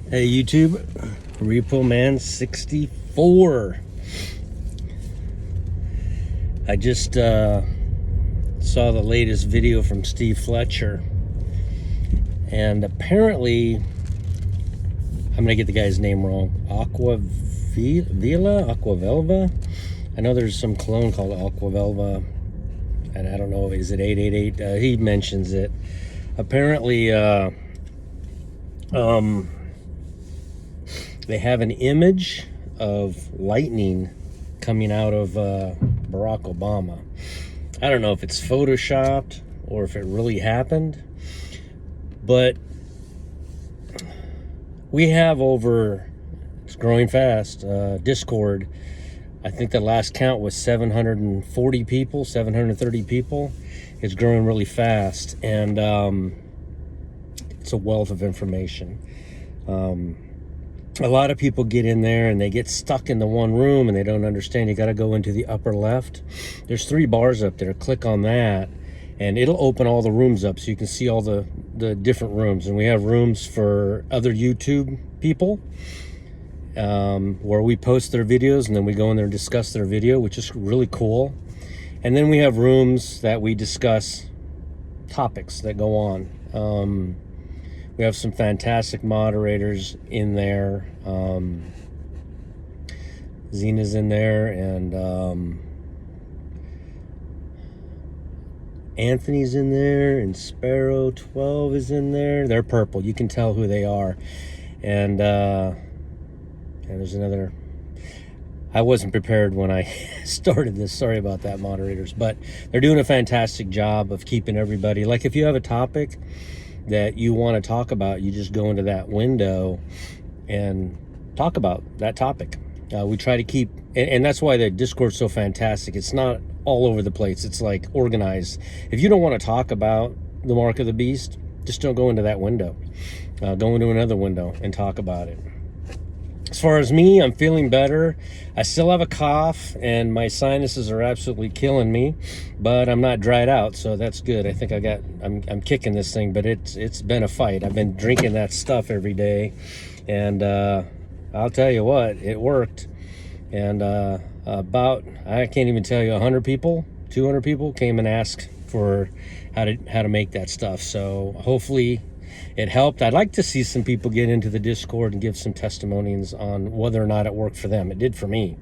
Hey YouTube, Repo Man 64. I just saw the latest video from Steve Fletcher, and apparently, I'm gonna get the guy's name wrong. Aquavelva. I know there's some clone called Aquavelva, and I don't know, is it 888? He mentions it. Apparently, they have an image of lightning coming out of Barack Obama. I don't know if it's photoshopped or if it really happened, but we have it's growing fast, Discord. I think the last count was 740 people, 730 people. It's growing really fast, and it's a wealth of information. A lot of people get in there and they get stuck in the one room and they don't understand. You got to go into the upper left. There's 3 bars up there. Click on that and it'll open all the rooms up so you can see all the different rooms. And we have rooms for other YouTube people where we post their videos and then we go in there and discuss their video, which is really cool. And then we have rooms that we discuss topics that go on. We have some fantastic moderators in there. Zena's in there, and Anthony's in there, and Sparrow 12 is in there. They're purple. You can tell who they are. And there's another. I wasn't prepared when I started this. Sorry about that, moderators. But they're doing a fantastic job of keeping everybody. Like, if you have a topic that you want to talk about, you just go into that window and talk about that topic. We try to keep, and that's why the Discord's so fantastic. It's not all over the place. It's like organized. If you don't want to talk about the mark of the beast, just don't go into that window. Go into another window and talk about it. As far as me, I'm feeling better. I still have a cough and my sinuses are absolutely killing me, but I'm not dried out, so that's good. I think I'm kicking this thing, but it's been a fight. I've been drinking that stuff every day, and I'll tell you what, it worked. And about, I can't even tell you, 100 people, 200 people came and asked for how to make that stuff. So hopefully it helped. I'd like to see some people get into the Discord and give some testimonies on whether or not it worked for them. It did for me.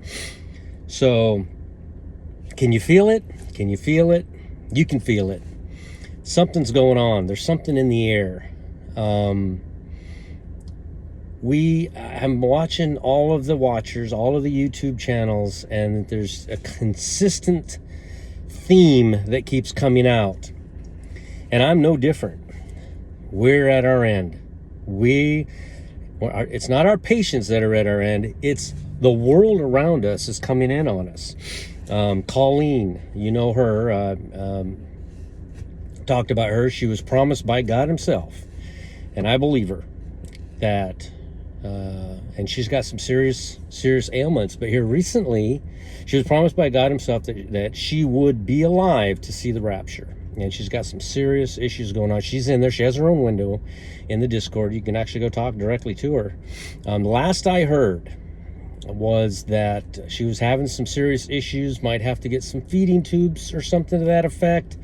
So, can you feel it? Can you feel it? You can feel it. Something's going on. There's something in the air. I'm watching all of the watchers, all of the YouTube channels, and there's a consistent theme that keeps coming out. And I'm no different. We're at our end. It's not our patients that are at our end. It's the world around us is coming in on us. Colleen, you know her, talked about her. She was promised by God himself, and I believe her, that, and she's got some serious ailments. But here recently, she was promised by God himself that she would be alive to see the rapture. And she's got some serious issues going on. She's in there. She has her own window in the Discord. You can actually go talk directly to her. Last I heard was that she was having some serious issues, might have to get some feeding tubes or something to that effect.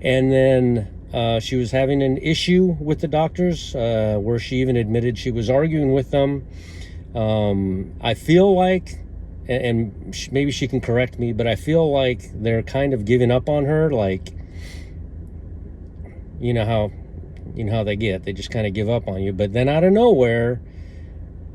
And then she was having an issue with the doctors where she even admitted she was arguing with them. I feel like, and maybe she can correct me, but I feel like they're kind of giving up on her, like, you know how they get. They just kind of give up on you. But then out of nowhere,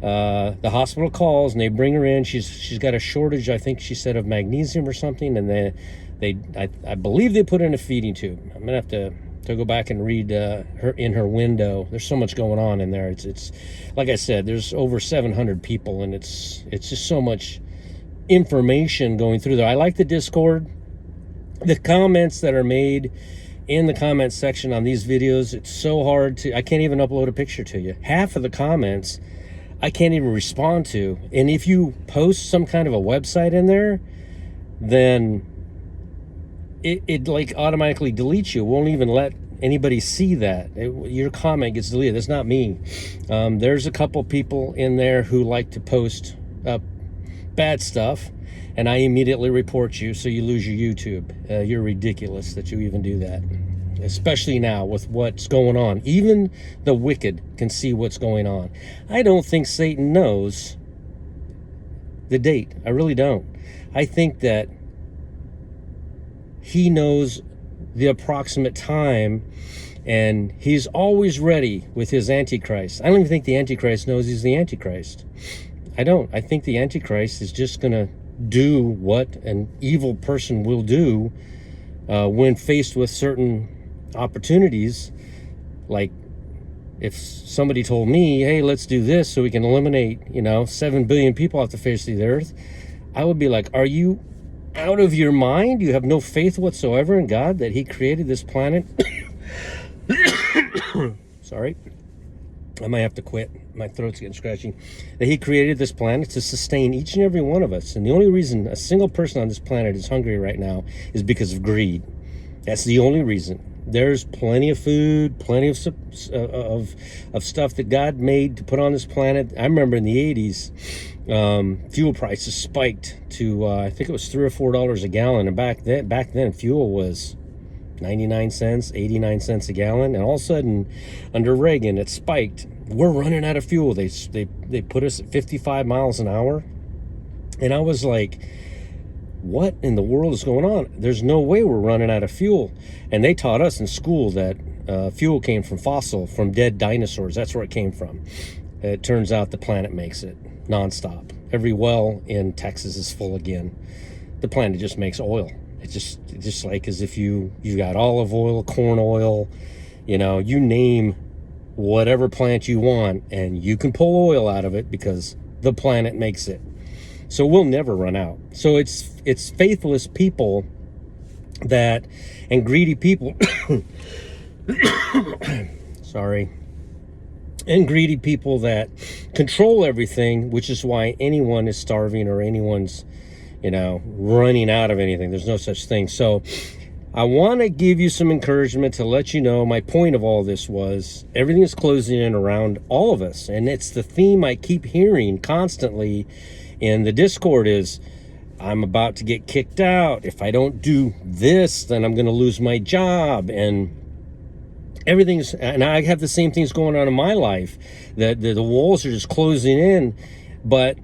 the hospital calls and they bring her in. She's got a shortage, I think she said, of magnesium or something. And I believe they put in a feeding tube. I'm gonna have to go back and read her in her window. There's so much going on in there. It's like I said, there's over 700 people, and it's just so much information going through there. I like the Discord. The comments that are made in the comments section on these videos, it's so hard I can't even upload a picture to you. Half of the comments I can't even respond to. And if you post some kind of a website in there, then it like automatically deletes you. It won't even let anybody see that. Your comment gets deleted. That's not me. There's a couple people in there who like to post bad stuff, and I immediately report you, so you lose your YouTube. You're ridiculous that you even do that, especially now with what's going on. Even the wicked can see what's going on. I don't think Satan knows the date. I really don't. I think that he knows the approximate time, and he's always ready with his Antichrist. I don't even think the Antichrist knows he's the Antichrist. I don't. I think the Antichrist is just going to do what an evil person will do when faced with certain opportunities. Like if somebody told me, hey, let's do this so we can eliminate, 7 billion people off the face of the earth, I would be like, are you out of your mind? You have no faith whatsoever in God, that he created this planet? Sorry, I might have to quit. My throat's getting scratchy. That he created this planet to sustain each and every one of us. And the only reason a single person on this planet is hungry right now is because of greed. That's the only reason. There's plenty of food, plenty of stuff that God made to put on this planet. I remember in the 80s, fuel prices spiked to I think it was $3 or $4 a gallon, and back then fuel was 99 cents, 89 cents a gallon, and all of a sudden under Reagan it spiked. We're running out of fuel. They put us at 55 miles an hour, and I was like, what in the world is going on? There's no way we're running out of fuel. And they taught us in school that fuel came from dead dinosaurs. That's where it came from. It turns out the planet makes it nonstop. Every well in Texas is full again. The planet just makes oil. It's just like as if you got olive oil, corn oil, you name whatever plant you want, and you can pull oil out of it because the planet makes it. So we'll never run out. So it's faithless people and greedy people sorry, and greedy people that control everything, which is why anyone is starving or anyone's running out of anything. There's no such thing. So I want to give you some encouragement to let you know my point of all this was everything is closing in around all of us, and it's the theme I keep hearing constantly in the Discord is, I'm about to get kicked out. If I don't do this, then I'm going to lose my job. And and I have the same things going on in my life. The walls are just closing in. But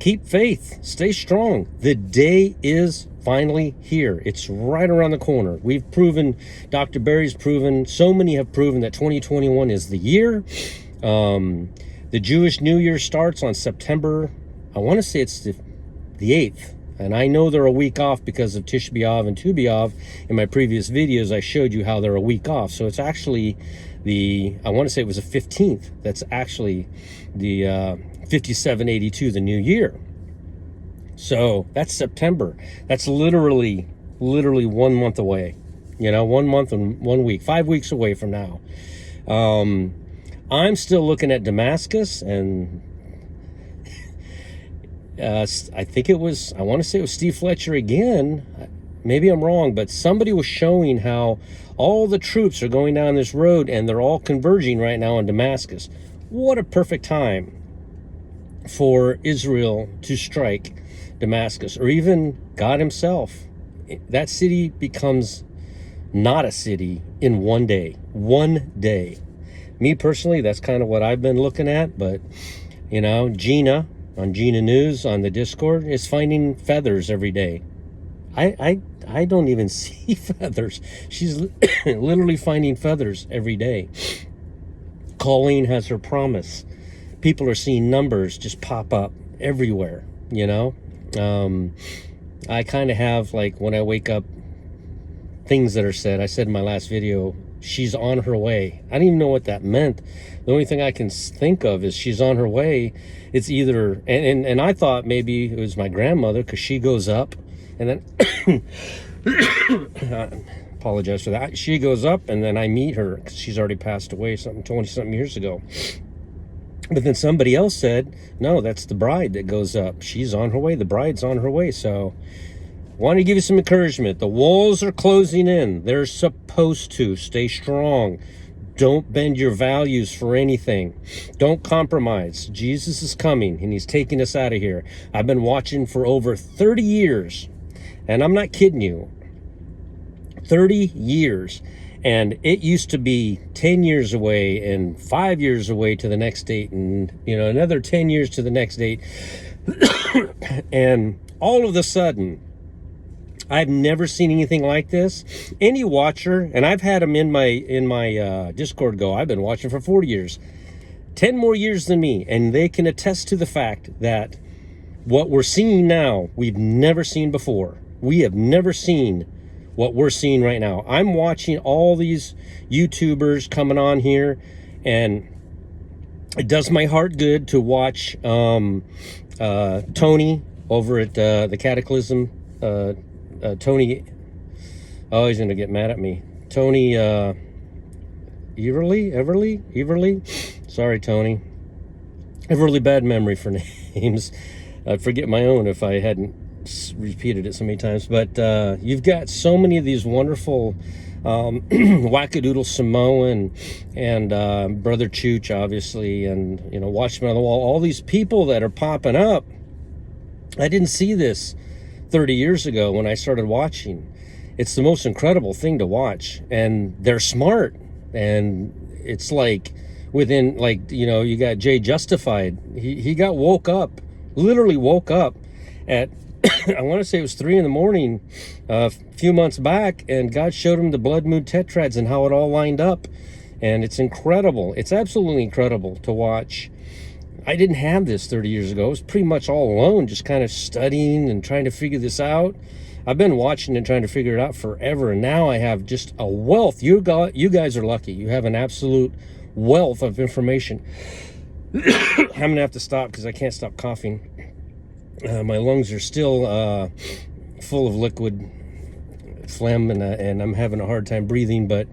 keep faith. Stay strong. The day is finally here. It's right around the corner. We've proven, Dr. Barry's proven, so many have proven that 2021 is the year. The Jewish New Year starts on September, I want to say it's the 8th. And I know they're a week off because of Tish B'Av and Tu B'Av. In my previous videos, I showed you how they're a week off. So it's actually I want to say it was the 15th. That's actually the 5782, the new year. So that's September. That's literally 1 month away. 1 month and 1 week, 5 weeks away from now. I'm still looking at Damascus, and I want to say it was Steve Fletcher again. Maybe I'm wrong, but somebody was showing how all the troops are going down this road and they're all converging right now in Damascus. What a perfect time for Israel to strike Damascus, or even God himself. That city becomes not a city in 1 day. 1 day. Me personally, that's kind of what I've been looking at, but Gina on Gina News on the Discord is finding feathers every day. I don't even see feathers. She's literally finding feathers every day. Colleen has her promise. People are seeing numbers just pop up everywhere, I kind of have, like, when I wake up, things that are said. I said in my last video, she's on her way. I don't even know what that meant. The only thing I can think of is she's on her way. It's either, and I thought maybe it was my grandmother, because she goes up and then apologize for that. She goes up and then I meet her because she's already passed away 20-something years ago. But then somebody else said, no, that's the bride that goes up. She's on her way. The bride's on her way. So Want to give you some encouragement. The walls are closing in. They're supposed to. Stay strong. Don't bend your values for anything. Don't compromise. Jesus is coming, and he's taking us out of here. I've been watching for over 30 years, and I'm not kidding you. 30 years. And it used to be 10 years away and 5 years away to the next date, and another 10 years to the next date. And all of a sudden, I've never seen anything like this. Any watcher, and I've had them in my Discord go, I've been watching for 40 years, 10 more years than me, and they can attest to the fact that what we're seeing now, we've never seen before. We have never seen what we're seeing right now. I'm watching all these YouTubers coming on here, and it does my heart good to watch Tony over at the Cataclysm. Tony, oh, he's gonna get mad at me. Tony Everly. Sorry, Tony. I have a really bad memory for names. I'd forget my own if I hadn't repeated it so many times. But you've got so many of these wonderful Wackadoodle Samoan and Brother Chooch, obviously, and Watchman on the Wall. All these people that are popping up. I didn't see this 30 years ago when I started watching. It's the most incredible thing to watch, and they're smart, and it's like within, you got Jay Justified. He got literally woke up at I want to say it was 3 a.m. A few months back, and God showed him the blood moon tetrads and how it all lined up, and it's incredible. It's absolutely incredible to watch. I didn't have this 30 years ago. I was pretty much all alone, just kind of studying and trying to figure this out. I've been watching and trying to figure it out forever, and now I have just a wealth. You guys are lucky. You have an absolute wealth of information. I'm going to have to stop because I can't stop coughing. My lungs are still full of liquid phlegm, and I'm having a hard time breathing, but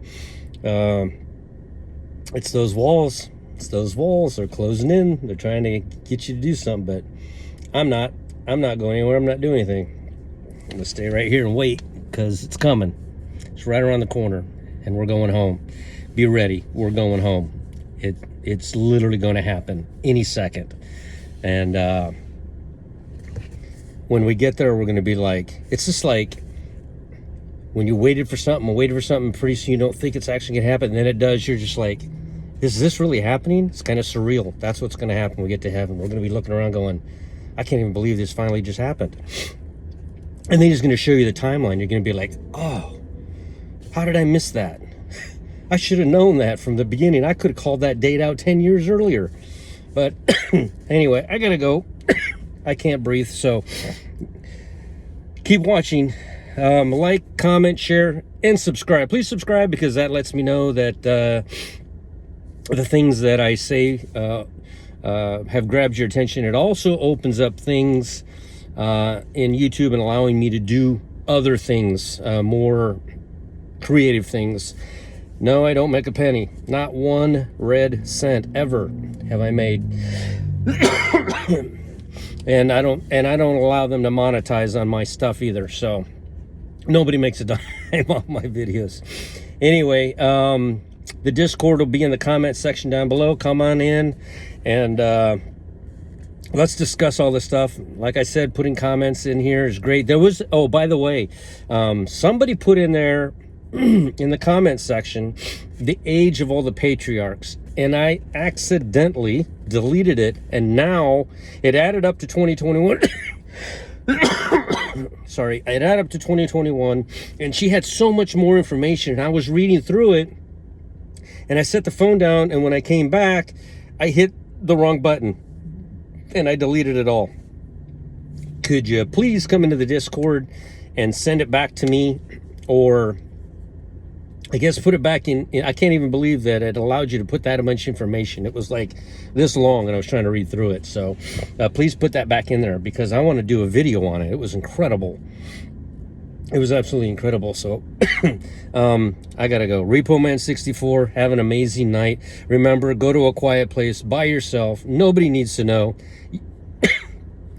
it's those walls. Those walls are closing in. They're trying to get you to do something, but I'm not going anywhere. I'm not doing anything. I'm gonna stay right here and wait, because it's coming. It's right around the corner, and we're going home. Be ready. We're going home. It's literally going to happen any second. And when we get there, we're going to be like, it's just like when you waited for something, pretty soon you don't think it's actually going to happen, and then it does. You're just like, is this really happening? It's kind of surreal. That's what's going to happen when we get to heaven. We're going to be looking around going, I can't even believe this finally just happened. And then he's going to show you the timeline. You're going to be like, oh, how did I miss that? I should have known that from the beginning. I could have called that date out 10 years earlier. But anyway, I got to go. I can't breathe. So keep watching. Like, comment, share, and subscribe. Please subscribe, because that lets me know that the things that I say have grabbed your attention. It also opens up things in YouTube and allowing me to do other things, more creative things. No, I don't make a penny. Not 1 red cent ever have I made. And I don't allow them to monetize on my stuff either. So nobody makes a dime on my videos. Anyway, the Discord will be in the comment section down below. Come on in, and let's discuss all this stuff. Like I said, putting comments in here is great. There was, oh, by the way, somebody put in there in the comment section the age of all the patriarchs, and I accidentally deleted it, and now it added up to 2021. Sorry, it added up to 2021, and she had so much more information, and I was reading through it, and I set the phone down, and when I came back, I hit the wrong button, and I deleted it all. Could you please come into the Discord and send it back to me, or I guess put it back in. I can't even believe that it allowed you to put that much information. It was like this long, and I was trying to read through it. So please put that back in there, because I want to do a video on it. It was incredible. It was absolutely incredible. So I gotta go. Repo Man 64, have an amazing night. Remember, go to a quiet place by yourself. Nobody needs to know.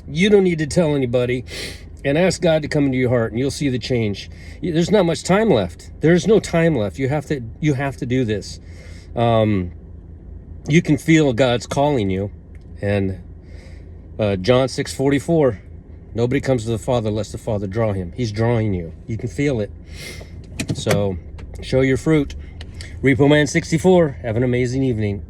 You don't need to tell anybody. and ask God to come into your heart, and you'll see the change. There's not much time left. There's no time left. You have to do this. You can feel God's calling you, and John 6:44. Nobody comes to the Father unless the Father draw him. He's drawing you. You can feel it. So show your fruit. Repo Man 64. Have an amazing evening.